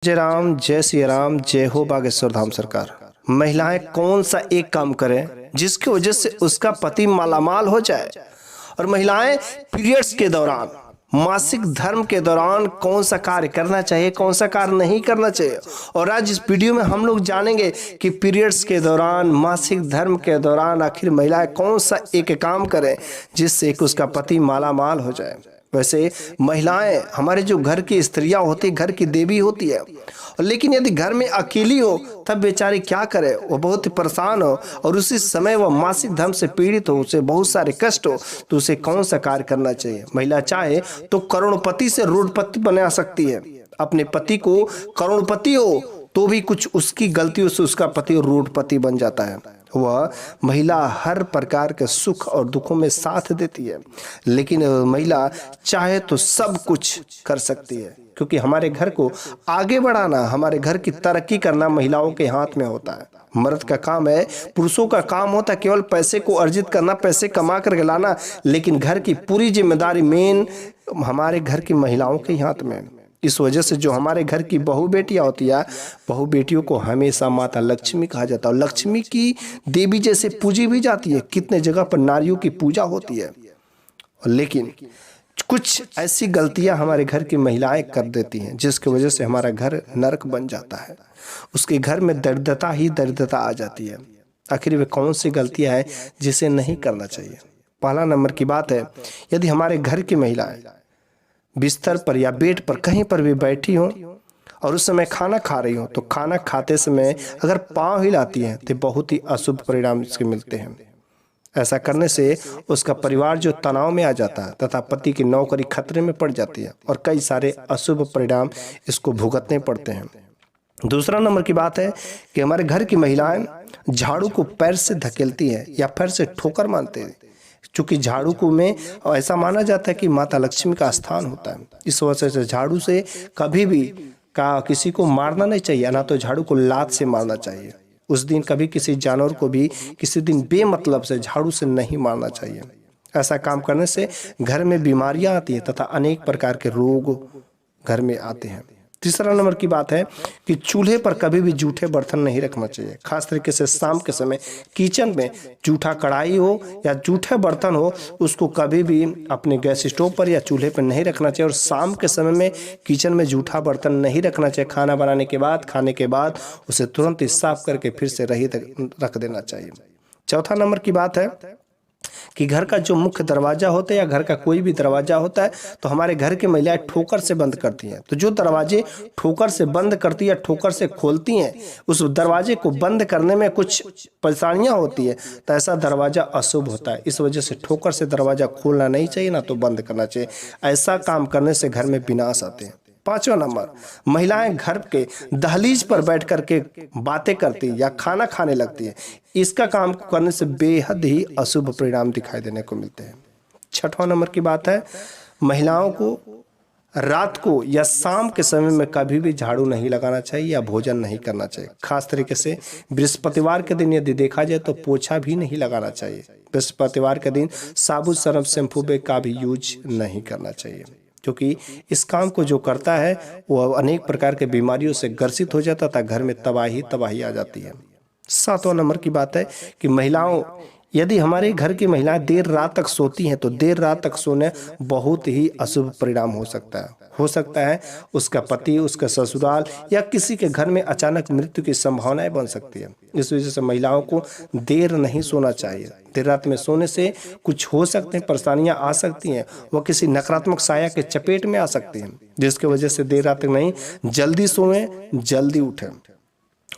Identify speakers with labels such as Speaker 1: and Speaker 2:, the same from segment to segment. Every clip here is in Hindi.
Speaker 1: जय राम, जय श्री राम, जय हो बागेश्वर धाम सरकार। महिलाएं कौन सा एक काम करें जिसकी वजह से उसका पति मालामाल हो जाए। और महिलाएं पीरियड्स के दौरान, मासिक धर्म के दौरान कौन सा कार्य करना चाहिए, कौन सा कार्य नहीं करना चाहिए। और आज इस वीडियो में हम लोग जानेंगे कि पीरियड्स के दौरान, मासिक धर्म के दौरान आखिर महिलाएं कौन सा एक काम करें जिससे कि उसका पति मालामाल हो जाए। वैसे महिलाएं हमारे जो घर की स्त्रियां होती, घर की देवी होती है, लेकिन यदि घर में अकेली हो तब बेचारी क्या करे, वो बहुत ही परेशान हो और उसी समय वह मासिक धर्म से पीड़ित हो, उसे बहुत सारे कष्ट हो, तो उसे कौन सा कार्य करना चाहिए। महिला चाहे तो करोड़पति से रोडपति बना सकती है। अपने पति को करोड़पति हो तो भी कुछ उसकी गलतियों से उसका पति रोडपति बन जाता है। वह महिला हर प्रकार के सुख और दुखों में साथ देती है, लेकिन महिला चाहे तो सब कुछ कर सकती है, क्योंकि हमारे घर को आगे बढ़ाना, हमारे घर की तरक्की करना महिलाओं के हाथ में होता है। मर्द का काम है, पुरुषों का काम होता है केवल पैसे को अर्जित करना, पैसे कमा कर लाना, लेकिन घर की पूरी जिम्मेदारी मेन हमारे घर की महिलाओं के हाथ में है। इस वजह से जो हमारे घर की बहू बेटियां होती है, बहू बेटियों को हमेशा माता लक्ष्मी कहा जाता है और लक्ष्मी की देवी जैसे पूजी भी जाती है। कितने जगह पर नारियों की पूजा होती है, लेकिन कुछ ऐसी गलतियां हमारे घर की महिलाएं कर देती हैं जिसकी वजह से हमारा घर नरक बन जाता है। उसके घर में दरिद्रता ही दरिद्रता आ जाती है। आखिर वे कौन सी गलतियां हैं जिसे नहीं करना चाहिए। पहला नंबर की बात है, यदि हमारे घर की महिलाएं बिस्तर पर या बेड पर कहीं पर भी बैठी हो और उस समय खाना खा रही हो, तो खाना खाते समय अगर पांव हिलाती हैं तो बहुत ही अशुभ परिणाम इसके मिलते हैं। ऐसा करने से उसका परिवार जो तनाव में आ जाता है तथा पति की नौकरी खतरे में पड़ जाती है और कई सारे अशुभ परिणाम इसको भुगतने पड़ते हैं। दूसरा नंबर की बात है कि हमारे घर की महिलाएं झाड़ू को पैर से धकेलती है या पैर से ठोकर मारते हैं, चूंकि झाड़ू को में ऐसा माना जाता है कि माता लक्ष्मी का स्थान होता है। इस वजह से झाड़ू से कभी भी किसी को मारना नहीं चाहिए, ना तो झाड़ू को लात से मारना चाहिए। उस दिन कभी किसी जानवर को भी किसी दिन बेमतलब से झाड़ू से नहीं मारना चाहिए। ऐसा काम करने से घर में बीमारियां आती हैं तथा अनेक प्रकार के रोग घर में आते हैं। तीसरा नंबर की बात है कि चूल्हे पर कभी भी जूठे बर्तन नहीं रखना चाहिए। खास तरीके से शाम के समय किचन में जूठा कढ़ाई हो या जूठे बर्तन हो, उसको कभी भी अपने गैस स्टोव पर या चूल्हे पर नहीं रखना चाहिए। और शाम के समय में किचन में जूठा बर्तन नहीं रखना चाहिए। खाना बनाने के बाद, खाने के बाद उसे तुरंत ही साफ करके फिर से रख देना चाहिए। चौथा नंबर की बात है कि घर का जो मुख्य दरवाजा होता है या घर का कोई भी दरवाजा होता है, तो हमारे घर की महिलाएं ठोकर से बंद करती हैं। तो जो दरवाजे ठोकर से बंद करती है, ठोकर से खोलती हैं, उस दरवाजे को बंद करने में कुछ परेशानियां होती है, तो ऐसा दरवाजा अशुभ होता है। इस वजह से ठोकर से दरवाजा खोलना नहीं चाहिए, ना तो बंद करना चाहिए। ऐसा काम करने से घर में विनाश आते हैं। पांचवा नंबर, महिलाएं घर के दहलीज पर बैठ करके बातें करती या खाना खाने लगती है। इसका काम करने से बेहद ही अशुभ परिणाम दिखाई देने को मिलते हैं। छठवां नंबर की बात है, महिलाओं को रात को या शाम के समय में कभी भी झाड़ू नहीं लगाना चाहिए या भोजन नहीं करना चाहिए। खास तरीके से बृहस्पतिवार के दिन यदि देखा जाए तो पोछा भी नहीं लगाना चाहिए। बृहस्पतिवार के दिन साबुन, सरफ, शैम्पू का भी यूज नहीं करना चाहिए, क्योंकि इस काम को जो करता है वो अनेक प्रकार के बीमारियों से ग्रसित हो जाता था, घर में तबाही आ जाती है। सातवां नंबर की बात है कि महिलाओं, यदि हमारे घर की महिलाएं देर रात तक सोती हैं तो देर रात तक सोने बहुत ही अशुभ परिणाम हो सकता है। उसका पति, उसका ससुराल या किसी के घर में अचानक मृत्यु की संभावनाएं बन सकती है। इस वजह से महिलाओं को देर नहीं सोना चाहिए। देर रात में सोने से कुछ हो सकते हैं, परेशानियां आ सकती हैं, वह किसी नकारात्मक साया के चपेट में आ सकती हैं, जिसकी वजह से देर रात तक नहीं, जल्दी सोएं, जल्दी उठें।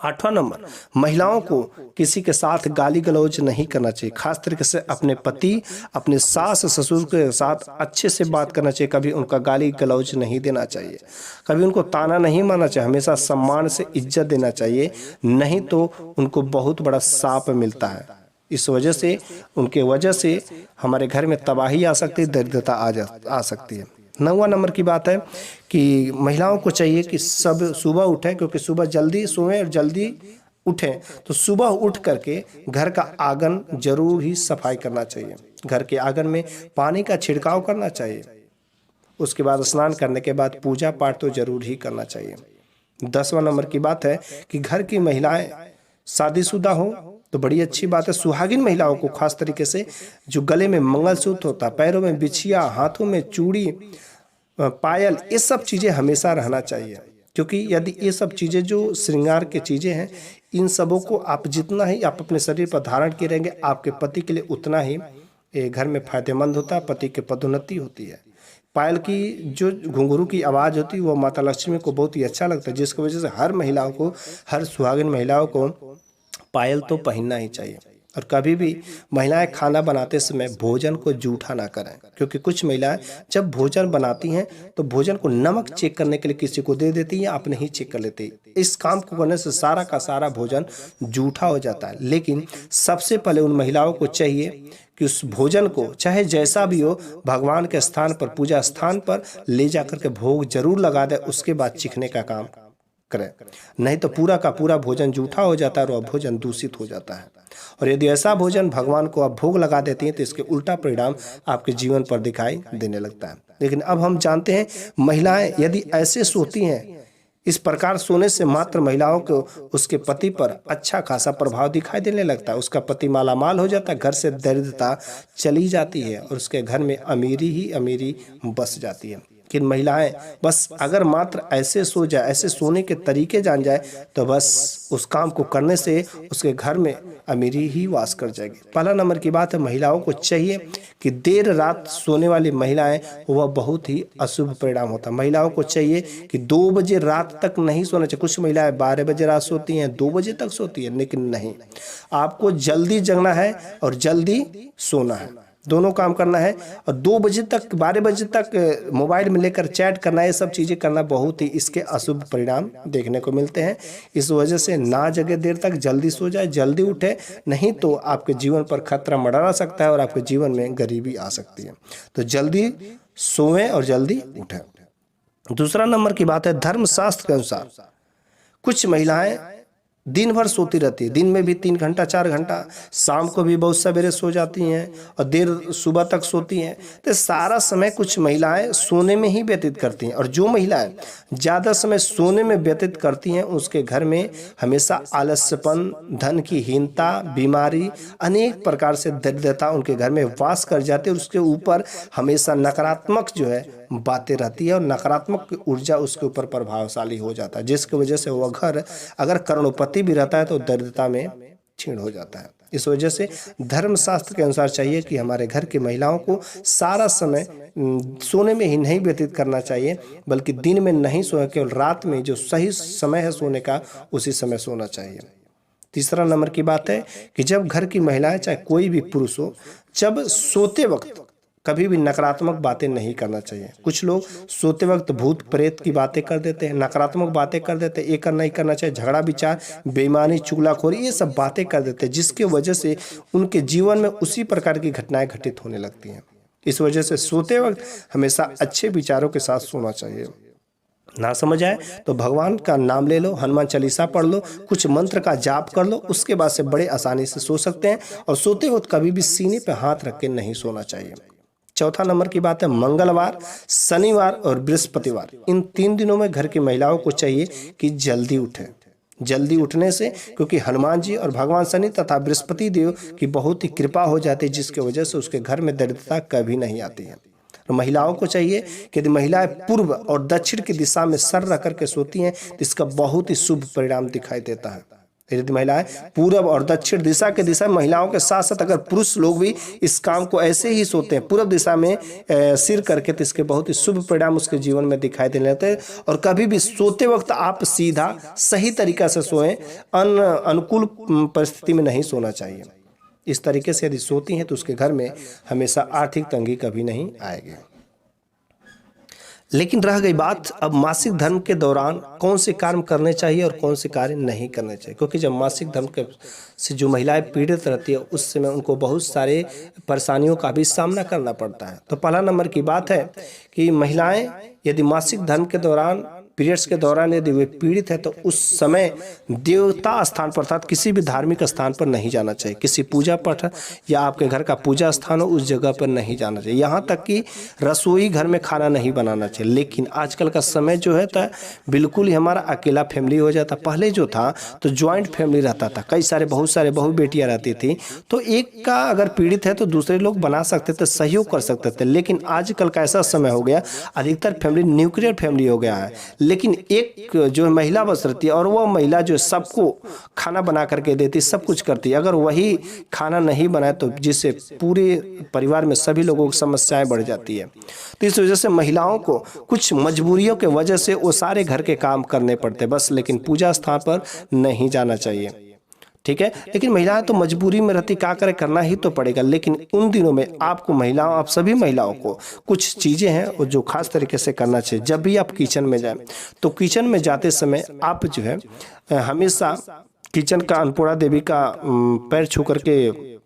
Speaker 1: आठवां नंबर, महिलाओं को किसी के साथ गाली गलौज नहीं करना चाहिए। खास तरीके से अपने पति, अपने सास ससुर के साथ अच्छे से बात करना चाहिए। कभी उनका गाली गलौज नहीं देना चाहिए, कभी उनको ताना नहीं मारना चाहिए। हमेशा सम्मान से इज्जत देना चाहिए, नहीं तो उनको बहुत बड़ा शाप मिलता है। इस वजह से, उनके वजह से हमारे घर में तबाही आ सकती है, दरिद्रता आ सकती है। 9वां नंबर की बात है कि महिलाओं को चाहिए कि सब सुबह उठें, क्योंकि सुबह जल्दी सोएं और जल्दी उठें। तो सुबह उठ करके घर का आंगन जरूर ही सफाई करना चाहिए। घर के आंगन में पानी का छिड़काव करना चाहिए। उसके बाद स्नान करने के बाद पूजा पाठ तो जरूर ही करना चाहिए। 10वां नंबर की बात है कि घर की महिलाएं शादीशुदा हो तो बड़ी अच्छी बात है। सुहागिन महिलाओं को खास तरीके से जो गले में मंगलसूत्र होता है, पैरों में बिछिया, हाथों में चूड़ी, पायल, ये सब चीज़ें हमेशा रहना चाहिए, क्योंकि यदि ये सब चीज़ें जो श्रृंगार की चीज़ें हैं, इन सबों को आप जितना ही आप अपने शरीर पर धारण किए रहेंगे, आपके पति के लिए उतना ही ये घर में फायदेमंद होता है, पति की पदोन्नति होती है। पायल की जो घुंघरू की आवाज़ होती है वो माता लक्ष्मी को बहुत ही अच्छा लगता है, जिसकी वजह से हर महिलाओं को, हर सुहागिन महिलाओं को पायल तो पहनना ही चाहिए। और कभी भी महिलाएं खाना बनाते समय भोजन को जूठा ना करें, क्योंकि कुछ महिलाएं जब भोजन बनाती हैं तो भोजन को नमक चेक करने के लिए किसी को दे देती हैं, आप नहीं चेक कर लेते। इस काम को करने से सारा का सारा भोजन जूठा हो जाता है। लेकिन सबसे पहले उन महिलाओं को चाहिए कि उस भोजन को चाहे जैसा भी हो, भगवान के स्थान पर, पूजा स्थान पर ले जाकर के भोग जरूर लगा दे, उसके बाद चिखने का काम करें। नहीं तो पूरा का पूरा भोजन जूठा हो जाता है और वह भोजन दूषित हो जाता है। और यदि ऐसा भोजन भगवान को आप भोग लगा देती हैं तो इसके उल्टा परिणाम आपके जीवन पर दिखाई देने लगता है। लेकिन अब हम जानते हैं महिलाएं यदि ऐसे सोती हैं, इस प्रकार सोने से मात्र महिलाओं को उसके पति पर अच्छा खासा प्रभाव दिखाई देने लगता है। उसका पति मालामाल हो जाता है, घर से दरिद्रता चली जाती है और उसके घर में अमीरी ही अमीरी बस जाती है। कि महिलाएं बस अगर मात्र ऐसे सो जाए, ऐसे सोने के तरीके जान जाए, तो बस उस काम को करने से उसके घर में अमीरी ही वास कर जाएगी। पहला नंबर की बात है, महिलाओं को चाहिए कि देर रात सोने वाली महिलाएं, वह बहुत ही अशुभ परिणाम होता है। महिलाओं को चाहिए कि 2 बजे रात तक नहीं सोना चाहिए। कुछ महिलाएं 12 बजे रात सोती हैं, 2 बजे तक सोती है, लेकिन नहीं, आपको जल्दी जगना है और जल्दी सोना है, दोनों काम करना है। और 2 बजे तक, 12 बजे तक मोबाइल में लेकर चैट करना, ये सब चीज़ें करना बहुत ही इसके अशुभ परिणाम देखने को मिलते हैं। इस वजह से ना जगे देर तक, जल्दी सो जाए, जल्दी उठे, नहीं तो आपके जीवन पर खतरा मंडरा सकता है और आपके जीवन में गरीबी आ सकती है। तो जल्दी सोएं और जल्दी उठें। दूसरा नंबर की बात है, धर्मशास्त्र के अनुसार कुछ महिलाएं दिन भर सोती रहती है, दिन में भी 3 घंटा 4 घंटा, शाम को भी बहुत सवेरे सो जाती हैं और देर सुबह तक सोती हैं। तो सारा समय कुछ महिलाएं सोने में ही व्यतीत करती हैं। और जो महिलाएं ज़्यादा समय सोने में व्यतीत करती हैं, उसके घर में हमेशा आलस्यपन, धन की हीनता, बीमारी, अनेक प्रकार से दरिद्रता उनके घर में वास कर जाती है। और उसके ऊपर हमेशा नकारात्मक जो है बातें रहती है और नकारात्मक ऊर्जा उसके ऊपर प्रभावशाली हो जाता है, जिसकी वजह से वह घर अगर करोड़पति भी रहता है तो दरिद्रता में क्षीण हो जाता है। इस वजह से धर्मशास्त्र के अनुसार चाहिए कि हमारे घर की महिलाओं को सारा समय सोने में ही नहीं व्यतीत करना चाहिए, बल्कि दिन में नहीं सोए, केवल रात में जो सही समय है सोने का, उसी समय सोना चाहिए। तीसरा नंबर की बात है कि जब घर की महिलाएं, चाहे कोई भी पुरुष हो, जब सोते वक्त कभी भी नकारात्मक बातें नहीं करना चाहिए। कुछ लोग सोते वक्त भूत प्रेत की बातें कर देते हैं, नकारात्मक बातें कर देते हैं, ये करना नहीं करना चाहिए, झगड़ा विचार, बेईमानी, चुगलाखोरी, ये सब बातें कर देते हैं, जिसकी वजह से उनके जीवन में उसी प्रकार की घटनाएं घटित होने लगती हैं। इस वजह से सोते वक्त हमेशा अच्छे विचारों के साथ सोना चाहिए। ना समझ आए तो भगवान का नाम ले लो, हनुमान चालीसा पढ़ लो, कुछ मंत्र का जाप कर लो, उसके बाद से बड़े आसानी से सो सकते हैं। और सोते वक्त कभी भी सीने पर हाथ रख के नहीं सोना चाहिए। चौथा नंबर की बात है, मंगलवार, शनिवार और बृहस्पतिवार, इन 3 दिनों में घर की महिलाओं को चाहिए कि जल्दी उठें। जल्दी उठने से, क्योंकि हनुमान जी और भगवान शनि तथा बृहस्पति देव की बहुत ही कृपा हो जाती है, जिसकी वजह से उसके घर में दरिद्रता कभी नहीं आती है। तो महिलाओं को चाहिए कि यदि महिलाएं पूर्व और दक्षिण की दिशा में सर रख करके सोती हैं तो इसका बहुत ही शुभ परिणाम दिखाई देता है। यदि महिलाएं पूर्व और दक्षिण दिशा के दिशा, महिलाओं के साथ साथ अगर पुरुष लोग भी इस काम को ऐसे ही सोते हैं, पूर्व दिशा में सिर करके, तो इसके बहुत ही शुभ परिणाम उसके जीवन में दिखाई देने लगते हैं। और कभी भी सोते वक्त आप सीधा सही तरीका से सोएं, अनुकूल परिस्थिति में नहीं सोना चाहिए। इस तरीके से यदि सोती हैं तो उसके घर में हमेशा आर्थिक तंगी कभी नहीं आएगी। लेकिन रह गई बात अब मासिक धर्म के दौरान कौन से कार्य करने चाहिए और कौन से कार्य नहीं करने चाहिए, क्योंकि जब मासिक धर्म के से जो महिलाएं पीड़ित रहती है, उस समय उनको बहुत सारे परेशानियों का भी सामना करना पड़ता है। तो पहला नंबर की बात है कि महिलाएं यदि मासिक धर्म के दौरान पीरियड्स के दौरान यदि वे पीड़ित है तो उस समय देवता स्थान पर अर्थात किसी भी धार्मिक स्थान पर नहीं जाना चाहिए। किसी पूजा पाठ या आपके घर का पूजा स्थान हो उस जगह पर नहीं जाना चाहिए। यहाँ तक कि रसोई घर में खाना नहीं बनाना चाहिए। लेकिन आजकल का समय जो है तो बिल्कुल ही हमारा अकेला फैमिली हो जाता। पहले जो था तो ज्वाइंट फैमिली रहता था, कई सारे बहुत सारे बहू बेटियां रहती थी, तो एक का अगर पीड़ित है तो दूसरे लोग बना सकते थे, सहयोग कर सकते थे। लेकिन आजकल का ऐसा समय हो गया, अधिकतर फैमिली न्यूक्लियर फैमिली हो गया है। लेकिन एक जो महिला बस रहती है और वह महिला जो सबको खाना बना करके देती, सब कुछ करती है। अगर वही खाना नहीं बनाए तो जिससे पूरे परिवार में सभी लोगों की समस्याएं बढ़ जाती है। तो इस वजह से महिलाओं को कुछ मजबूरियों के वजह से वो सारे घर के काम करने पड़ते बस, लेकिन पूजा स्थान पर नहीं जाना चाहिए। ठीक है, लेकिन महिलाएं तो मजबूरी में रहती, क्या करे, करना ही तो पड़ेगा। लेकिन उन दिनों में आपको महिलाओं, आप सभी महिलाओं को कुछ चीज़ें हैं जो खास तरीके से करना चाहिए। जब भी आप किचन में जाएं तो किचन में जाते समय आप जो है हमेशा किचन का अन्नपूर्णा देवी का पैर छू करके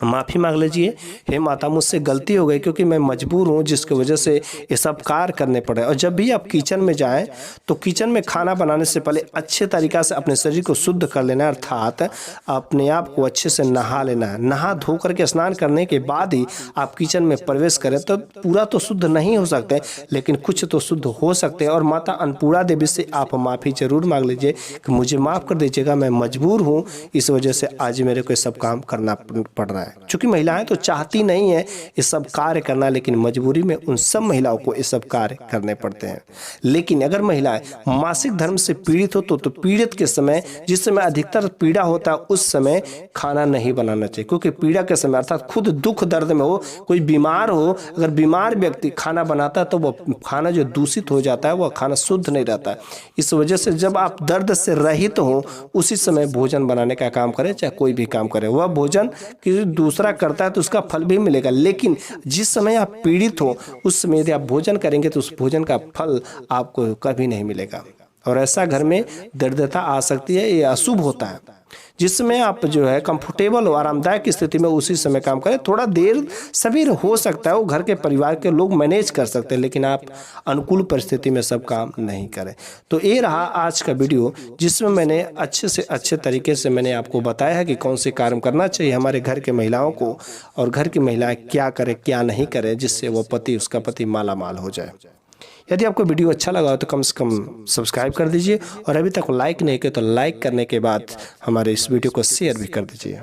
Speaker 1: माफ़ी मांग लीजिए, हे माता मुझसे गलती हो गई क्योंकि मैं मजबूर हूँ जिसकी वजह से ये सब कार्य करने पड़े। और जब भी आप किचन में जाएं तो किचन में खाना बनाने से पहले अच्छे तरीक़ा से अपने शरीर को शुद्ध कर लेना है, अर्थात अपने आप को अच्छे से नहा लेना है। नहा धो करके स्नान करने के बाद ही आप किचन में प्रवेश करें तो पूरा तो शुद्ध नहीं हो सकते लेकिन कुछ तो शुद्ध हो सकते हैं। और माता अन्नपूर्णा देवी से आप माफ़ी जरूर मांग लीजिए कि मुझे माफ़ कर दीजिएगा, मैं मजबूर हूँ, इस वजह से आज मेरे को सब काम करना पड़ रहा है। क्योंकि महिलाएं तो चाहती नहीं है ये सब कार्य करना, लेकिन मजबूरी में उन सब महिलाओं को ये सब कार्य करने पड़ते हैं। लेकिन अगर महिलाएं मासिक धर्म से पीड़ित हो तो पीड़ित के समय, जिस समय अधिकतर पीड़ा होता है उस समय खाना नहीं बनाना चाहिए। क्योंकि पीड़ा के समय अर्थात खुद दुख दर्द में हो, कोई बीमार हो, अगर बीमार व्यक्ति खाना बनाता है तो वो खाना जो दूषित हो जाता है वह खाना शुद्ध नहीं रहता है। इस वजह से जब आप दर्द से रहित हो उसी समय भोजन बनाने का काम करें, चाहे कोई भी काम करें। वह भोजन किसी दूसरा करता है तो उसका फल भी मिलेगा, लेकिन जिस समय आप पीड़ित हो उस समय यदि आप भोजन करेंगे तो उस भोजन का फल आपको कभी नहीं मिलेगा। और ऐसा घर में दरिद्रता आ सकती है, ये अशुभ होता है। जिस समय आप जो है कंफर्टेबल हो, आरामदायक स्थिति में उसी समय काम करें। थोड़ा देर सवेर हो सकता है, वो घर के परिवार के लोग मैनेज कर सकते हैं, लेकिन आप अनुकूल परिस्थिति में सब काम नहीं करें। तो ये रहा आज का वीडियो जिसमें मैंने अच्छे से अच्छे तरीके से मैंने आपको बताया है कि कौन से कार्य करना चाहिए हमारे घर के महिलाओं को, और घर की महिलाएं क्या करें क्या नहीं करें जिससे वो पति, उसका पति माला माल हो जाए। यदि आपको वीडियो अच्छा लगा हो तो कम से कम सब्सक्राइब कर दीजिए, और अभी तक लाइक नहीं किया तो लाइक करने के बाद हमारे इस वीडियो को शेयर भी कर दीजिए।